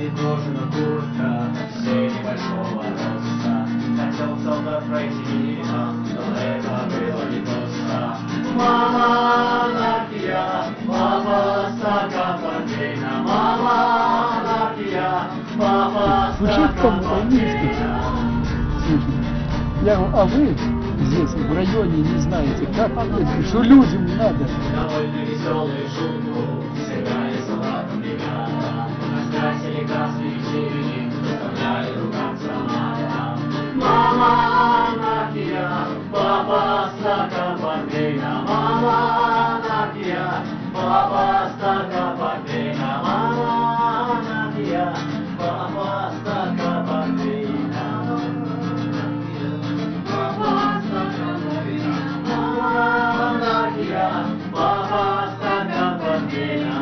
и кожаная куртка, все небольшого роста. Хотел солдат пройти, но это было не просто. Мама анархия, папа стакан портвейна. Мама анархия, папа стакан портвейна. Я говорю, а вы здесь в районе не знаете, как что людям надо. Довольно веселую шутку сыграли салатом ребята. Раскрасили красные черни, заставляли рукам салата. Мама анархия, папа стакан портвейна. Мама анархия, папа стакан портвейна. Мама анархия, папа стакан портвейна. Папа стакан портвейна. Анархия, папа стакан портвейна.